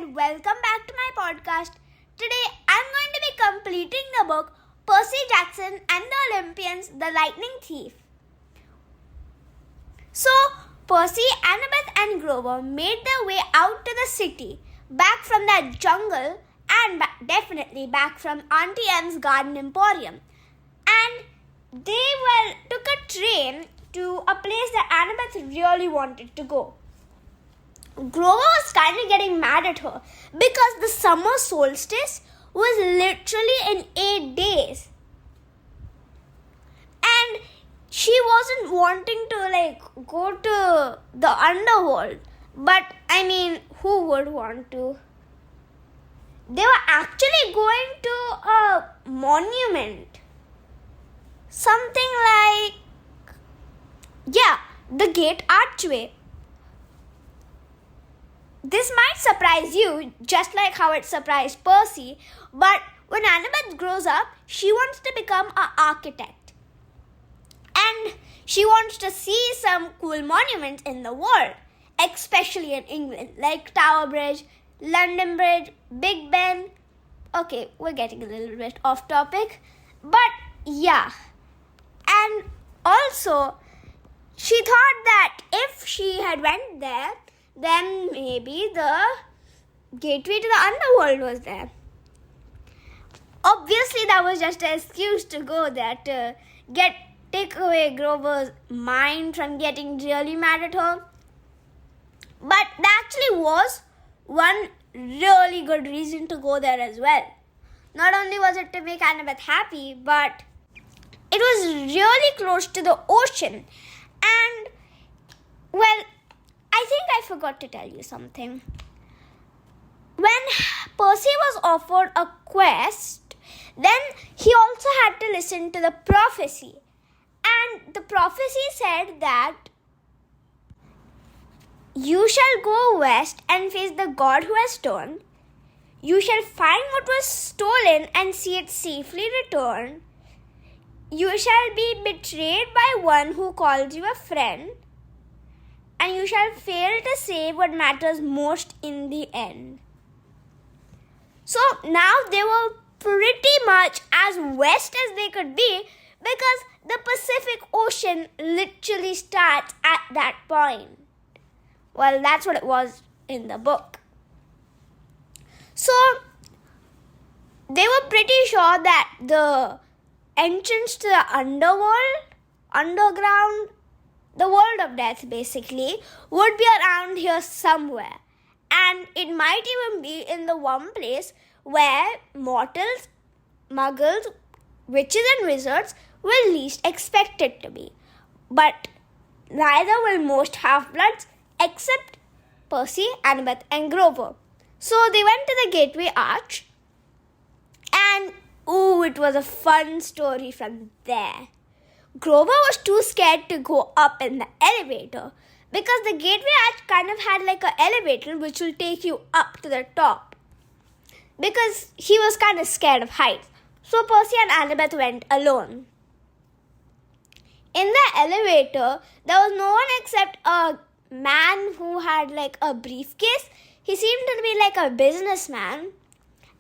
and welcome back to my podcast. Today I'm going to be completing the book Percy Jackson and the Olympians, the Lightning Thief. So, Percy, Annabeth and Grover made their way out to the city, back from that jungle and definitely back from Auntie M's Garden Emporium. And they took a train to a place that Annabeth really wanted to go. Grover was kind of getting mad at her because the summer solstice was literally in 8 days. And she wasn't wanting to go to the underworld. But who would want to? They were actually going to a monument. Something like, the Gate Archway. This might surprise you, just like how it surprised Percy, but when Annabeth grows up, she wants to become an architect. And she wants to see some cool monuments in the world, especially in England, like Tower Bridge, London Bridge, Big Ben. Okay, we're getting a little bit off topic, but yeah. And also, she thought that if she had went there, then maybe the gateway to the underworld was there. Obviously, that was just an excuse to go there to take away Grover's mind from getting really mad at her. But there actually was one really good reason to go there as well. Not only was it to make Annabeth happy, but it was really close to the ocean. And, I think I forgot to tell you something. When Percy was offered a quest, then he also had to listen to the prophecy. And the prophecy said that you shall go west and face the god who has stolen. You shall find what was stolen and see it safely return. You shall be betrayed by one who calls you a friend. And you shall fail to save what matters most in the end. So now they were pretty much as west as they could be because the Pacific Ocean literally starts at that point. Well, that's what it was in the book. So they were pretty sure that the entrance to the underground, the world of death basically, would be around here somewhere. And it might even be in the one place where mortals, muggles, witches and wizards will least expect it to be. But neither will most half-bloods except Percy, Annabeth and Grover. So they went to the Gateway Arch and it was a fun story from there. Grover was too scared to go up in the elevator because the Gateway Arch kind of had like an elevator which will take you up to the top because he was kind of scared of heights. So Percy and Annabeth went alone. In the elevator, there was no one except a man who had like a briefcase. He seemed to be like a businessman,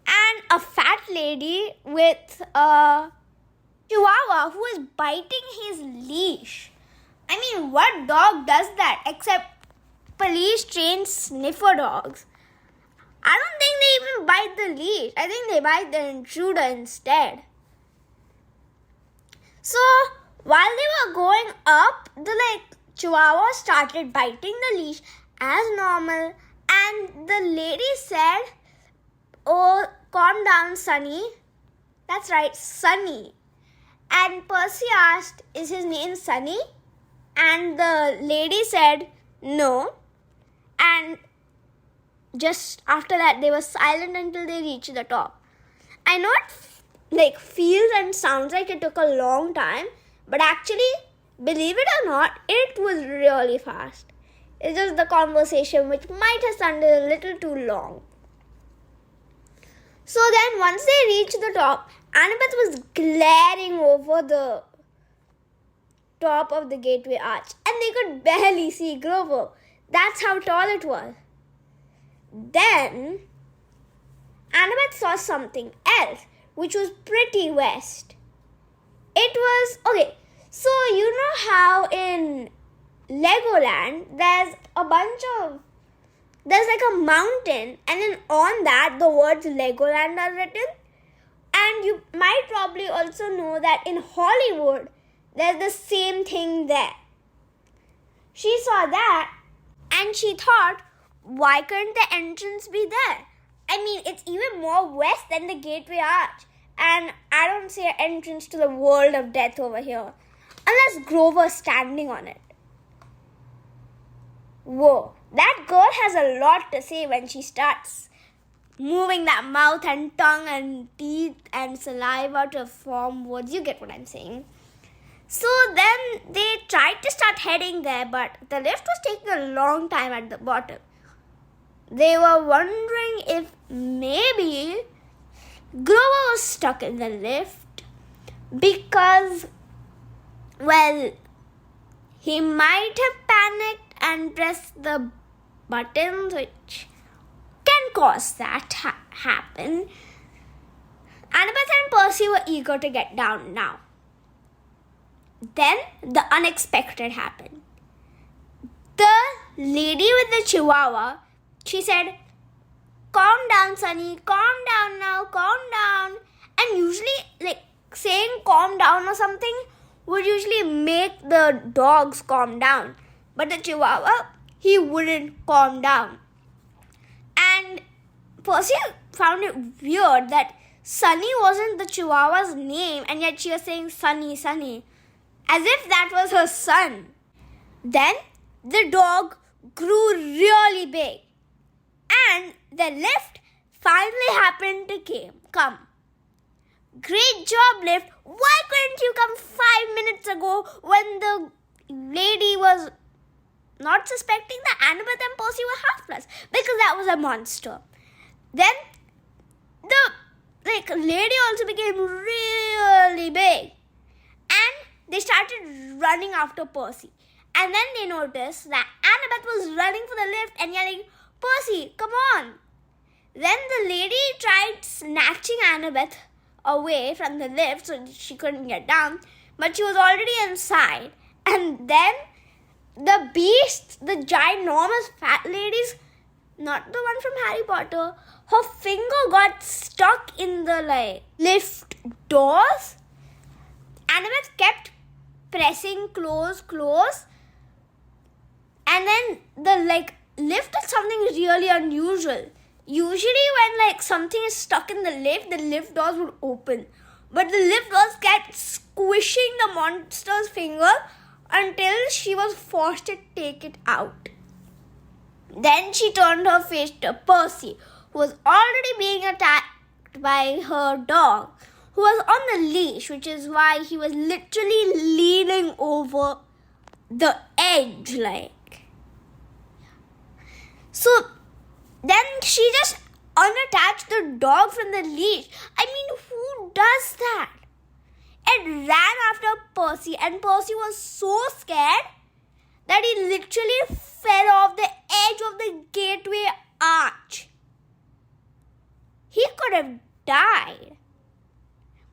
and a fat lady with a Chihuahua who is biting his leash. What dog does that except police-trained sniffer dogs? I don't think they even bite the leash. I think they bite the intruder instead. So, while they were going up, the Chihuahua started biting the leash as normal, and the lady said, "Oh, calm down, Sonny." That's right, Sonny. And Percy asked, "Is his name Sonny?" And the lady said, "No." And just after that, they were silent until they reached the top. I know it feels and sounds like it took a long time, but actually, believe it or not, it was really fast. It's just the conversation which might have sounded a little too long. So then, once they reached the top, Annabeth was glaring over the top of the Gateway Arch, and they could barely see Grover. That's how tall it was. Then Annabeth saw something else, which was pretty west. It was, okay, so you know how in Legoland, there's like a mountain, and then on that, the words Legoland are written. And you might probably also know that in Hollywood, there's the same thing there. She saw that, and she thought, why couldn't the entrance be there? I mean, it's even more west than the Gateway Arch. And I don't see an entrance to the world of death over here. Unless Grover's standing on it. Whoa, that girl has a lot to say when she starts moving that mouth and tongue and teeth and saliva to form words. You get what I'm saying. So then they tried to start heading there, but the lift was taking a long time at the bottom. They were wondering if maybe Grover was stuck in the lift because, well, he might have panicked and pressed the buttons, which can cause that to happen. Annabeth and Percy were eager to get down now. Then the unexpected happened. The lady with the chihuahua, she said, "Calm down, Sunny, calm down now, calm down." And usually, saying calm down or something would usually make the dogs calm down. But the chihuahua, he wouldn't calm down. And Percy found it weird that Sunny wasn't the chihuahua's name, and yet she was saying Sunny, Sunny, as if that was her son. Then the dog grew really big, and the lift finally happened to come. Great job, lift. Why couldn't you come 5 minutes ago when the lady was not suspecting that Annabeth and Percy were half-bloods? Because that was a monster. Then the lady also became really big, and they started running after Percy. And then they noticed that Annabeth was running for the lift and yelling, "Percy, come on!" Then the lady tried snatching Annabeth away from the lift so she couldn't get down, but she was already inside. And then the beasts, the ginormous fat ladies, not the one from Harry Potter, her finger got stuck in the lift doors. Annabeth kept pressing close, and then the lift is something really unusual. Usually when something is stuck in the lift doors would open. But the lift doors kept squishing the monster's finger until she was forced to take it out. Then she turned her face to Percy, who was already being attacked by her dog, who was on the leash, which is why he was literally leaning over the edge, So then she just unattached the dog from the leash. I mean, who does that? It ran after Percy, and Percy was so scared that he literally fell off the edge of the gateway arch. He could have died.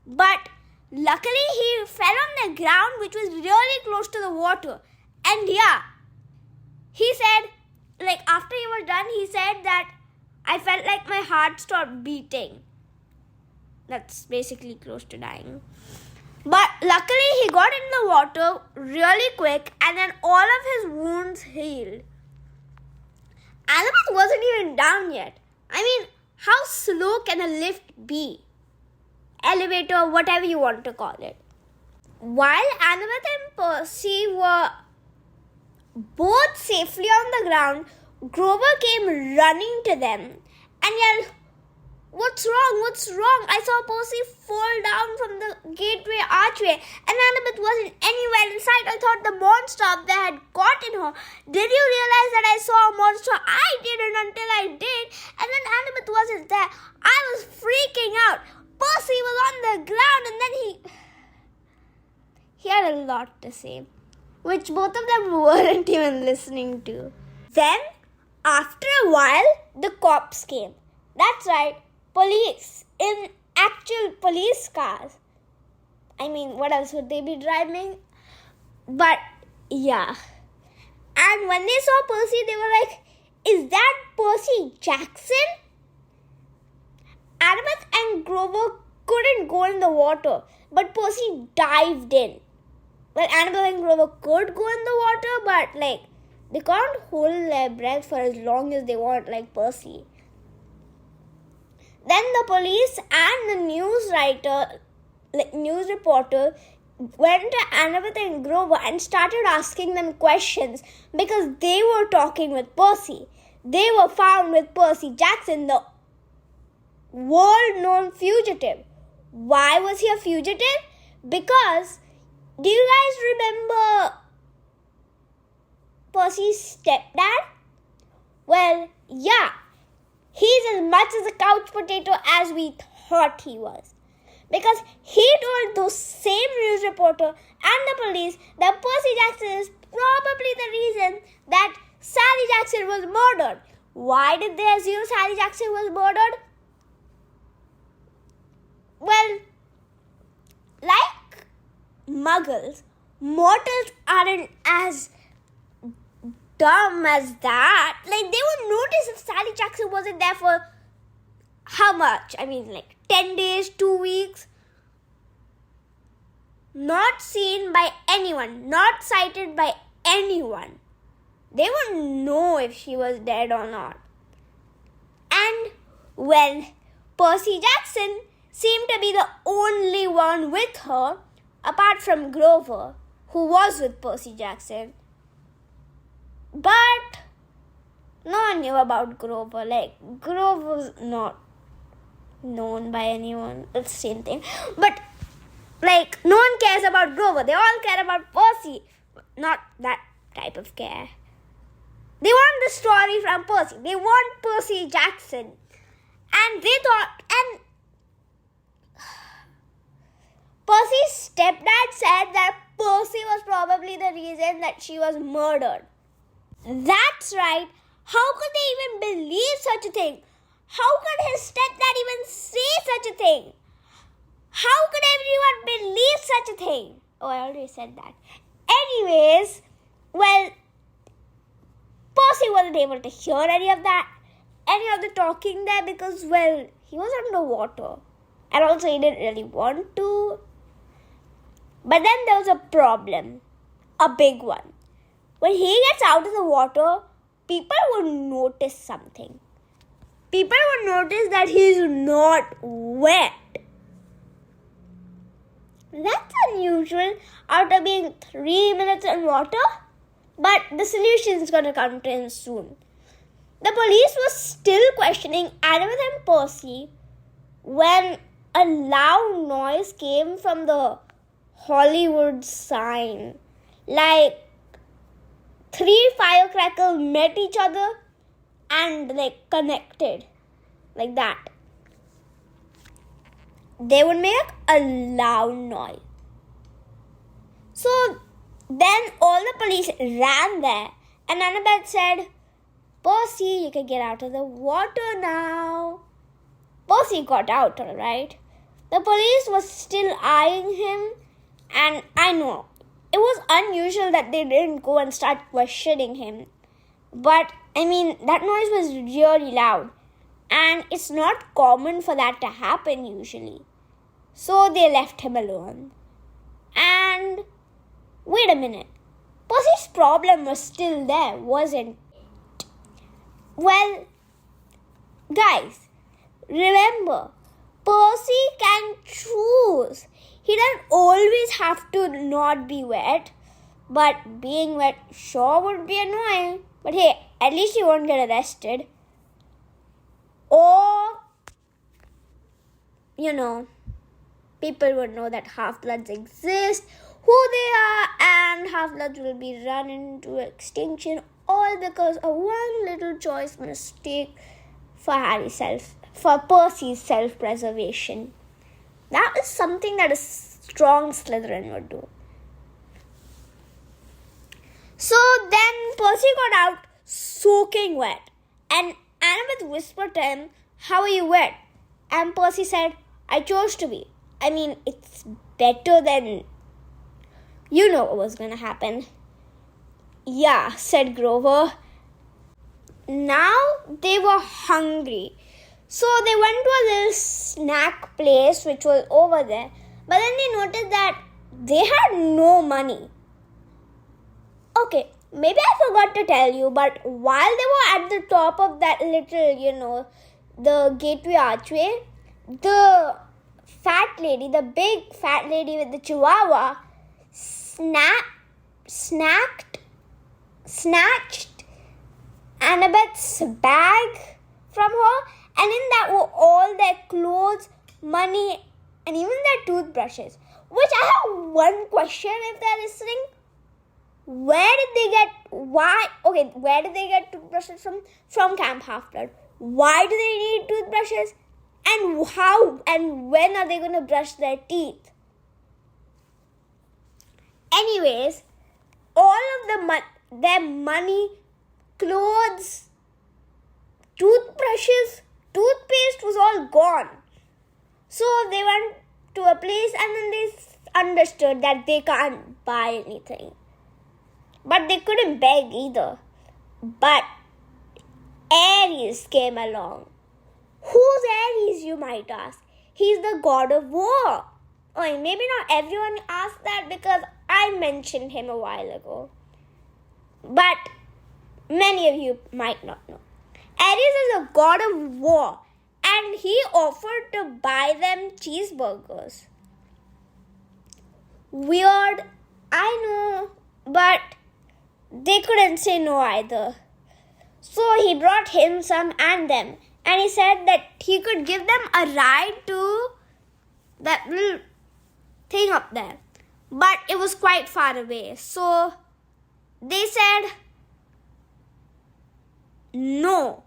But luckily he fell on the ground, which was really close to the water. And he said, after he was done, he said that I felt like my heart stopped beating. That's basically close to dying. But luckily he got in the water really quick, and then all of his wounds healed. Annabeth wasn't even down yet. I mean, how slow can a lift be? Elevator, whatever you want to call it. While Annabeth and Percy were both safely on the ground, Grover came running to them and yelled, "What's wrong? What's wrong? I saw Percy fall down from the gateway archway and Annabeth wasn't anywhere in sight. I thought the monster up there had gotten her. Did you realize that I saw a monster? I didn't until I did. And then Annabeth wasn't there. I was freaking out. Percy was on the ground," and then he had a lot to say, which both of them weren't even listening to. Then, after a while, the cops came. That's right. police in actual police cars. I mean, what else would they be driving? But yeah. And when they saw Percy, they were like, is that Percy Jackson? Annabeth and Grover couldn't go in the water, but Percy dived in. Well, Annabeth and Grover could go in the water, but they can't hold their breath for as long as they want, like Percy. Then the police and the news reporter went to Annabeth and Grover and started asking them questions because they were talking with Percy. They were found with Percy Jackson, the world-known fugitive. Why was he a fugitive? Because, do you guys remember Percy's stepdad? Well, yeah, he's as much as a couch potato as we thought he was. Because he told those same news reporter and the police that Percy Jackson is probably the reason that Sally Jackson was murdered. Why did they assume Sally Jackson was murdered? Well, like muggles, mortals aren't as dumb as that. They would notice if Sally Jackson wasn't there for how much? 10 days, 2 weeks. Not seen by anyone, not sighted by anyone. They wouldn't know if she was dead or not. And when Percy Jackson seemed to be the only one with her, apart from Grover, who was with Percy Jackson. But no one knew about Grover. Grover's not known by anyone. It's the same thing. But, no one cares about Grover. They all care about Percy. Not that type of care. They want the story from Percy. They want Percy Jackson. And they thought, and Percy's stepdad said that Percy was probably the reason that she was murdered. That's right. How could they even believe such a thing? How could his stepdad even say such a thing? How could everyone believe such a thing? Oh, I already said that. Anyways, well, Percy wasn't able to hear any of the talking there because, well, he was underwater. And also he didn't really want to. But then there was a problem. A big one. When he gets out of the water, people would notice something. People would notice that he's not wet. That's unusual after being 3 minutes in water. But the solution is going to come to him soon. The police was still questioning Annabeth and Percy when a loud noise came from the Hollywood sign. 3 firecrackers met each other and connected. Like that. They would make a loud noise. So then all the police ran there and Annabeth said, Percy, you can get out of the water now. Percy got out, alright. The police was still eyeing him, and I know, it was unusual that they didn't go and start questioning him. But, that noise was really loud. And it's not common for that to happen usually. So they left him alone. And, wait a minute. Percy's problem was still there, wasn't it? Well, guys, remember, Percy can choose. He doesn't always have to not be wet. But being wet sure would be annoying. But hey, at least he won't get arrested. Or, people would know that half-bloods exist, who they are, and half-bloods will be run into extinction, all because of one little choice mistake for Percy's self-preservation. That is something that a strong Slytherin would do. So then Percy got out soaking wet, and Annabeth whispered to him, "How are you wet?" And Percy said, I chose to be. I mean, it's better than... You know what was going to happen. Yeah, said Grover. Now they were hungry. So they went to a little snack place which was over there. But then they noticed that they had no money. Okay, maybe I forgot to tell you, but while they were at the top of that little, the gateway archway, the fat lady, the big fat lady with the chihuahua, snatched Annabeth's bag from her, and in that were all their clothes, money, and even their toothbrushes. Which I have one question if they're listening. Where did they get toothbrushes from? From Camp Half-Blood. Why do they need toothbrushes? And how and when are they going to brush their teeth? Anyways, all of their money, clothes, toothbrushes, toothpaste was all gone. So they went to a place and then they understood that they can't buy anything. But they couldn't beg either. But Ares came along. Who's Ares, you might ask? He's the god of war. Oh, maybe not everyone asked that because I mentioned him a while ago. But many of you might not know. Ares is a god of war, and he offered to buy them cheeseburgers. Weird, I know, but they couldn't say no either. So he brought him some and them, and he said that he could give them a ride to that little thing up there. But it was quite far away. So they said no.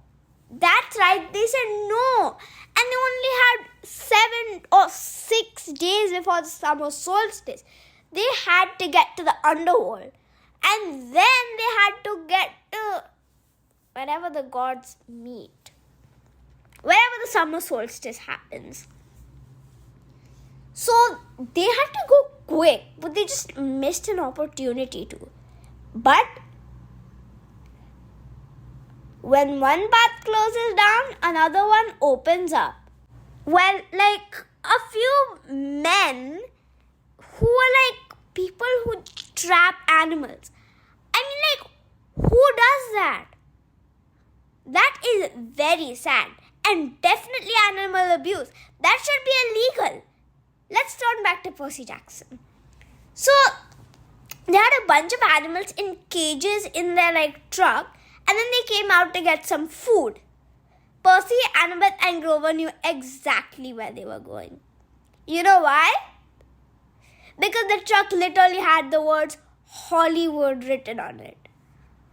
That's right, they said no. And they only had 7 or 6 days before the summer solstice. They had to get to the underworld. And then they had to get to wherever the gods meet. Wherever the summer solstice happens. So they had to go quick, but they just missed an opportunity to. But when one path closes down, another one opens up. Well, like a few men who are like people who trap animals. I mean, like, who does that? That is very sad and definitely animal abuse. That should be illegal. Let's turn back to Percy Jackson. So, they had a bunch of animals in cages in their truck, and then they came out to get some food. Percy, Annabeth and Grover knew exactly where they were going. You know why? Because the truck literally had the words Hollywood written on it.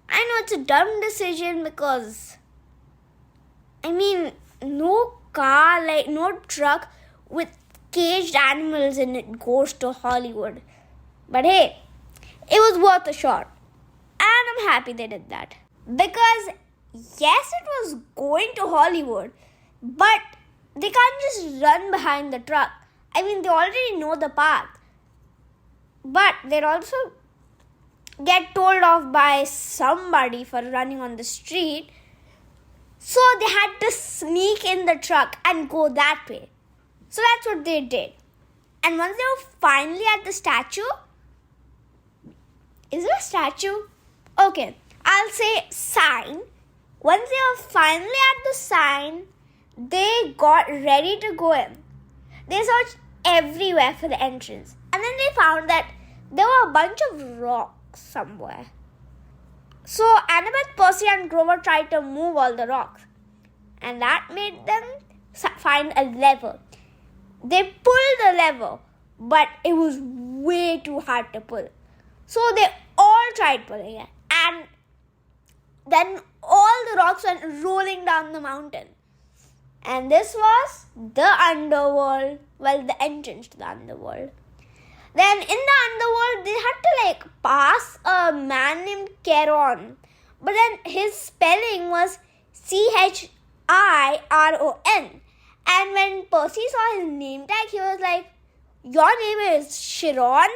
I know it's a dumb decision because, no car, no truck with caged animals in it goes to Hollywood. But hey, it was worth a shot. And I'm happy they did that. Because, yes, it was going to Hollywood, but they can't just run behind the truck. They already know the path. But they'd also get told off by somebody for running on the street. So they had to sneak in the truck and go that way. So that's what they did. And once they were finally at the statue... Is there a statue? Okay, I'll say sign. Once they were finally at the sign, they got ready to go in. They searched everywhere for the entrance. And then they found that there were a bunch of rocks somewhere. So Annabeth, Percy and Grover tried to move all the rocks. And that made them find a lever. They pulled the lever, but it was way too hard to pull. So they all tried pulling it. And then all the rocks went rolling down the mountain. And this was the underworld. Well, the entrance to the underworld. Then in the underworld, they had to pass a man named Charon. But then his spelling was Chiron. And when Percy saw his name tag, he was like, "Your name is Chiron?"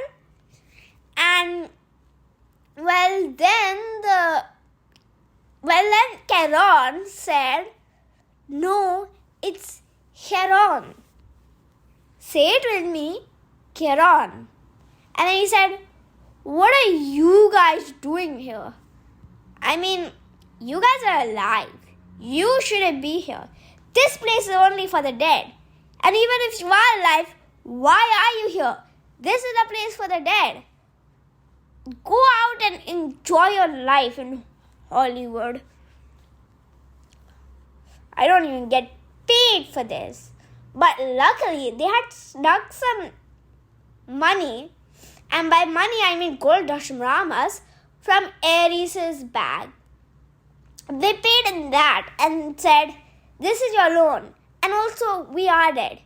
And then Charon said, "No, it's Charon. Say it with me, Charon." And then he said, "What are you guys doing here? I mean, you guys are alive. You shouldn't be here. This place is only for the dead. And even if you are alive, why are you here? This is a place for the dead. Go out and enjoy your life in Hollywood. I don't even get paid for this." But luckily, they had snuck some money, and by money I mean gold dashramas, from Ares's bag. They paid in that and said, "This is your loan. And also, we are dead,"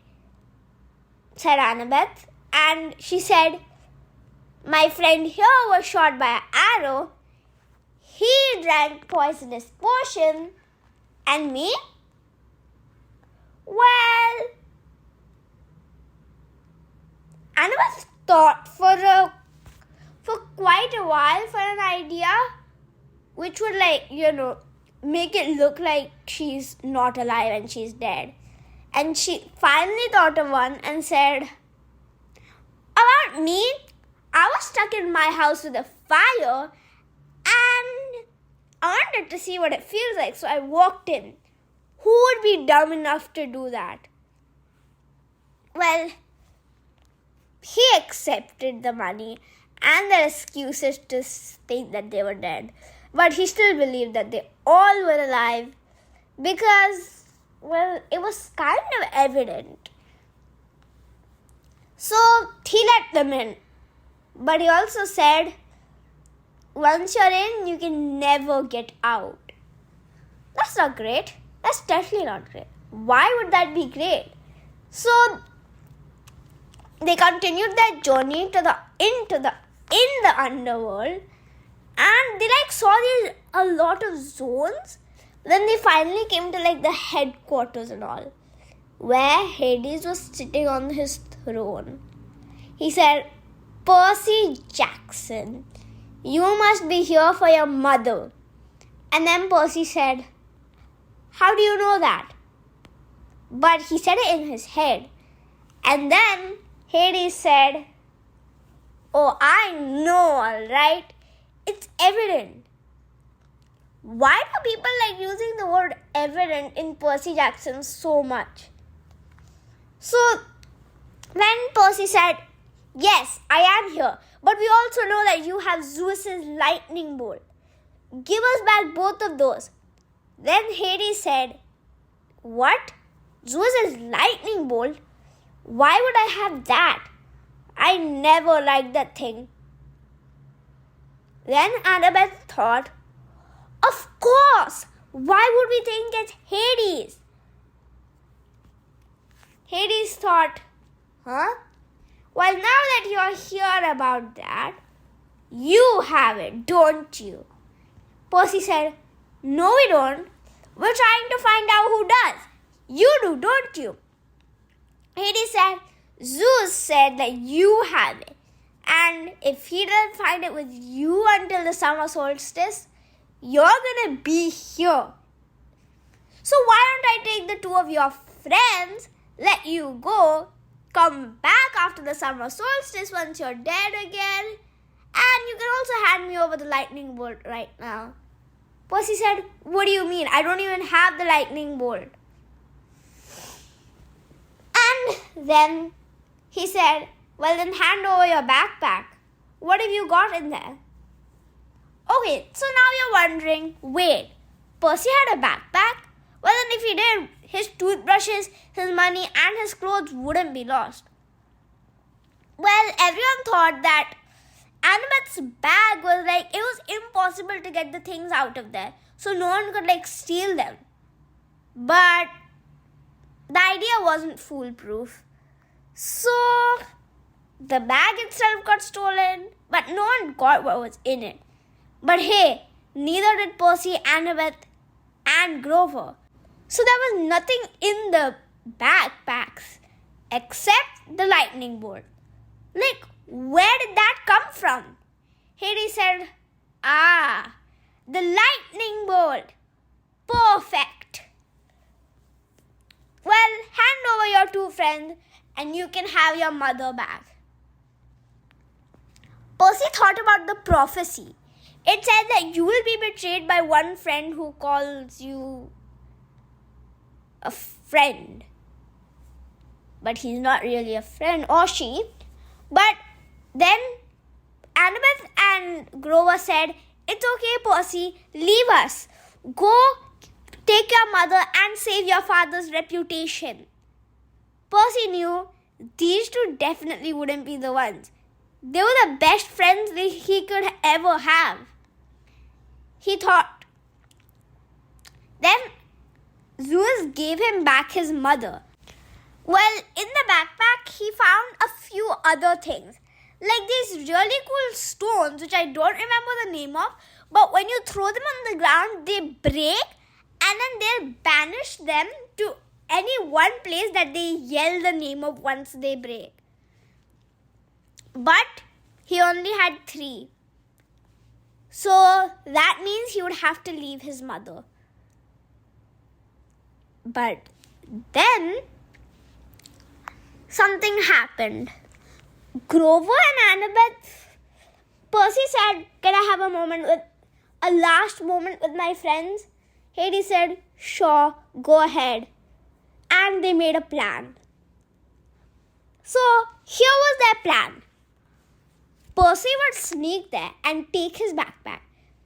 said Annabeth. And she said, "My friend here was shot by an arrow. He drank poisonous potion. And me? Well," Annabeth thought for quite a while for an idea which would make it look like she's not alive and she's dead. And she finally thought of one and said, "About me, I was stuck in my house with a fire and I wanted to see what it feels like, so I walked in. Who would be dumb enough to do that?" Well, he accepted the money and their excuses to think that they were dead. But he still believed that they all were alive because, well, it was kind of evident. So he let them in. But he also said, "Once you're in, you can never get out." That's not great. That's definitely not great. Why would that be great? So they continued their journey in the underworld, and they saw a lot of zones. Then they finally came to the headquarters and all, where Hades was sitting on his throne. He said, "Percy Jackson, you must be here for your mother." And then Percy said, "How do you know that?" But he said it in his head. And then Hades said, "Oh, I know, all right. It's evident." Why do people like using the word evident in Percy Jackson so much? So then Percy said, "Yes, I am here. But we also know that you have Zeus's lightning bolt. Give us back both of those." Then Hades said, "What? Zeus's lightning bolt? Why would I have that? I never liked that thing." Then Annabeth thought, "Of course! Why would we think it's Hades?" Hades thought, "Huh? Well, now that you're here about that, you have it, don't you?" Percy said, "No, we don't. We're trying to find out who does. You do, don't you?" Hades said, "Zeus said that you have it. And if he doesn't find it with you until the summer solstice, you're going to be here. So why don't I take the two of your friends, let you go, come back after the summer solstice once you're dead again, and you can also hand me over the lightning bolt right now." Percy said, "What do you mean? I don't even have the lightning bolt." And then he said, "Well, then hand over your backpack. What have you got in there?" Okay, so now you're wondering, wait, Percy had a backpack? Well, then if he did, his toothbrushes, his money, and his clothes wouldn't be lost. Well, everyone thought that Annabeth's bag was it was impossible to get the things out of there. So no one could steal them. But the idea wasn't foolproof. So the bag itself got stolen, but no one got what was in it. But hey, neither did Percy, Annabeth, and Grover. So there was nothing in the backpacks except the lightning bolt. Like, where did that come from? Hades said, the lightning bolt. Perfect. Well, hand over your two friends and you can have your mother back. Percy thought about the prophecy. It said that you will be betrayed by one friend who calls you a friend. But he's not really a friend, or she. But then Annabeth and Grover said, it's okay, Percy, leave us. Go take your mother and save your father's reputation. Percy knew these two definitely wouldn't be the ones. They were the best friends he could ever have. He thought. Then Zeus gave him back his mother. Well, in the backpack, he found a few other things. Like these really cool stones, which I don't remember the name of. But when you throw them on the ground, they break. And then they'll banish them to any one place that they yell the name of once they break. But he only had 3. So that means he would have to leave his mother. But then something happened. Grover and Annabeth, Percy said, can I have a last moment with my friends? Hades said, sure, go ahead. And they made a plan. So here was their plan. Percy would sneak there and take his backpack.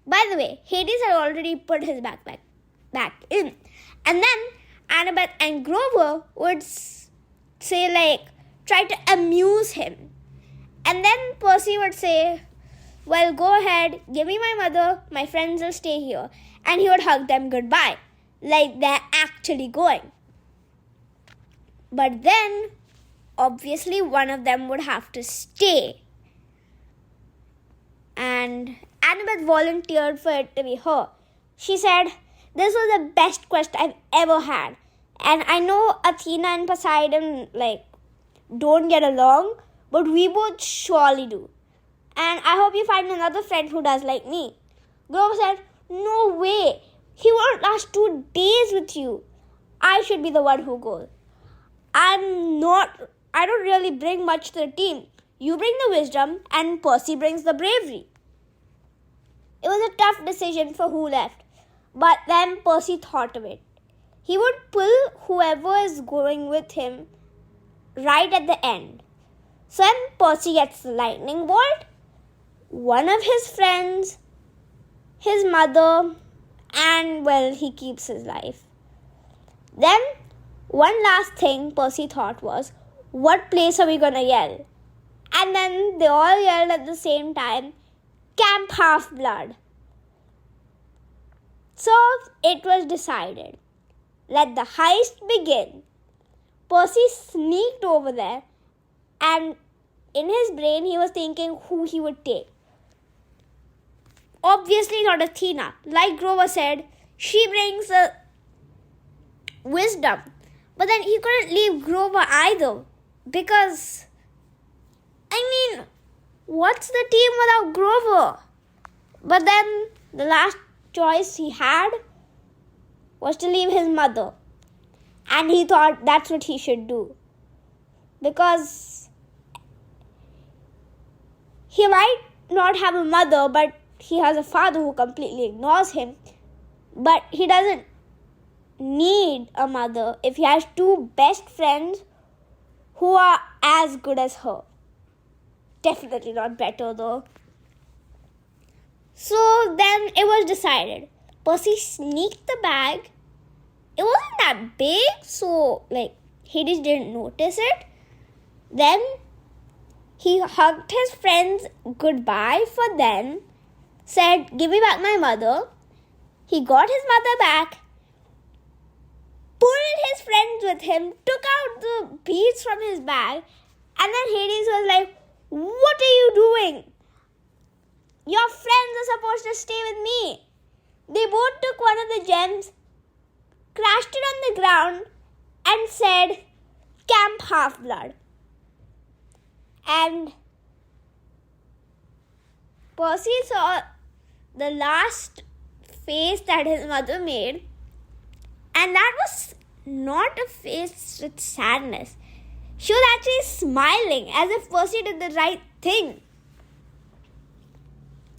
By the way, Hades had already put his backpack back in. And then Annabeth and Grover would say, try to amuse him. And then Percy would say, well, go ahead, give me my mother, my friends will stay here. And he would hug them goodbye, like they're actually going. But then, obviously, one of them would have to stay. And Annabeth volunteered for it to be her. She said, this was the best quest I've ever had. And I know Athena and Poseidon, don't get along, but we both surely do. And I hope you find another friend who does like me. Grover said, no way. He won't last 2 days with you. I should be the one who goes. I don't really bring much to the team. You bring the wisdom and Percy brings the bravery. It was a tough decision for who left. But then Percy thought of it. He would pull whoever is going with him right at the end. So when Percy gets the lightning bolt, one of his friends, his mother, and he keeps his life. Then one last thing Percy thought was, what place are we going to yell? And then they all yelled at the same time, Camp Half-Blood. So it was decided. Let the heist begin. Percy sneaked over there and in his brain he was thinking who he would take. Obviously not Athena. Like Grover said, she brings the wisdom. But then he couldn't leave Grover either. Because, what's the team without Grover? But then the last choice he had was to leave his mother. And he thought that's what he should do. Because he might not have a mother, but he has a father who completely ignores him. But he doesn't need a mother if he has 2 best friends who are as good as her. Definitely not better though. So then it was decided. Percy sneaked the bag. It wasn't that big, so Hades didn't notice it. Then he hugged his friends goodbye for them, said, give me back my mother. He got his mother back, pulled his friends with him, took out the beads from his bag, and then Hades was like, what are you doing? Your friends are supposed to stay with me. They both took one of the gems, crashed it on the ground, and said, "Camp Half-Blood." And Percy saw the last face that his mother made, and that was not a face with sadness. She was actually smiling as if Percy did the right thing.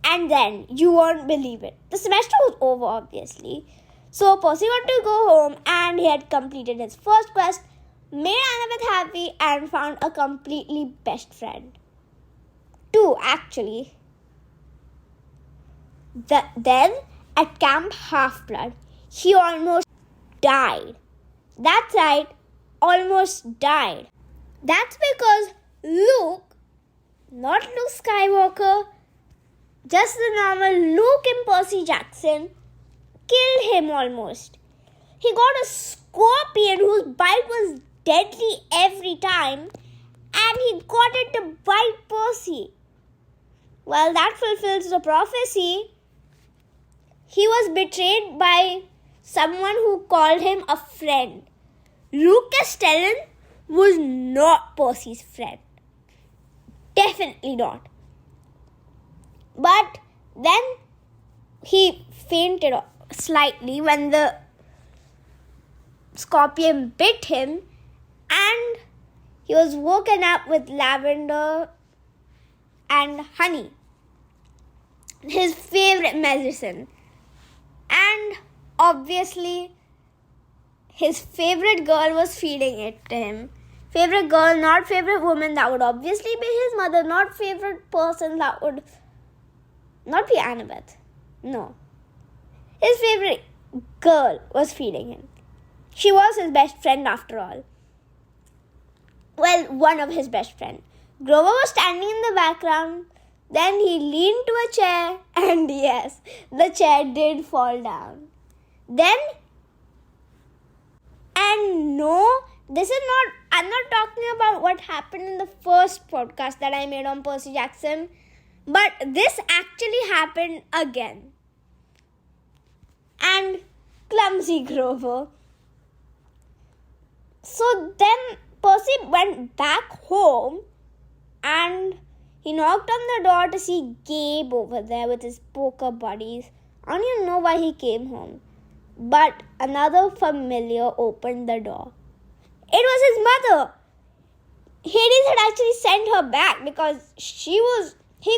And then, you won't believe it, the semester was over, obviously. So Percy got to go home, and he had completed his first quest, made Annabeth happy, and found a completely best friend. Two, actually. Then, at Camp Half-Blood, he almost died. That's right, almost died. That's because Luke, not Luke Skywalker, just the normal Luke in Percy Jackson, killed him almost. He got a scorpion whose bite was deadly every time, and he got it to bite Percy. Well, that fulfills the prophecy. He was betrayed by someone who called him a friend. Luke Castellan was not Percy's friend. Definitely not. But then he fainted slightly when the scorpion bit him, and he was woken up with lavender and honey, his favorite medicine. And obviously, his favorite girl was feeding it to him. Favorite girl, not favorite woman, that would obviously be his mother. Not favorite person, that would not be Annabeth. No. His favorite girl was feeding him. She was his best friend after all. Well, one of his best friends. Grover was standing in the background. Then he leaned to a chair, and yes, the chair did fall down. And no, I'm not talking about what happened in the first podcast that I made on Percy Jackson, but this actually happened again. And clumsy Grover. So then Percy went back home, and he knocked on the door to see Gabe over there with his poker buddies. I don't even know why he came home. But another familiar opened the door. It was his mother. Hades had actually sent her back because he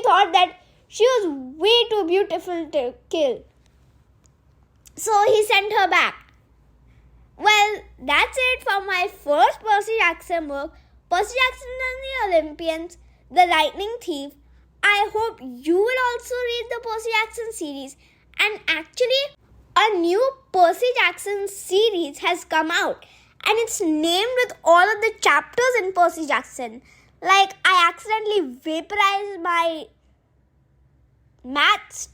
thought that she was way too beautiful to kill. So he sent her back. Well, that's it for my first Percy Jackson book, Percy Jackson and the Olympians, The Lightning Thief. I hope you will also read the Percy Jackson series. And actually, a new Percy Jackson series has come out. And it's named with all of the chapters in Percy Jackson. Like, I accidentally vaporized my maths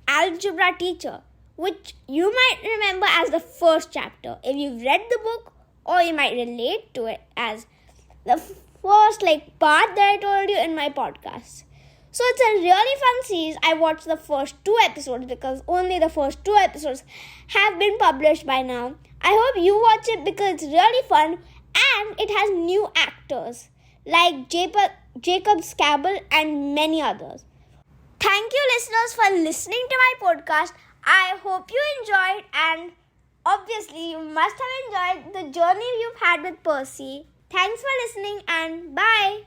algebra teacher, which you might remember as the first chapter if you've read the book, or you might relate to it as the first part that I told you in my podcast. So it's a really fun series. I watched the first 2 episodes because only the first 2 episodes have been published by now. I hope you watch it because it's really fun, and it has new actors like Jacob Scabble and many others. Thank you, listeners, for listening to my podcast. I hope you enjoyed, and obviously you must have enjoyed the journey you've had with Percy. Thanks for listening, and bye.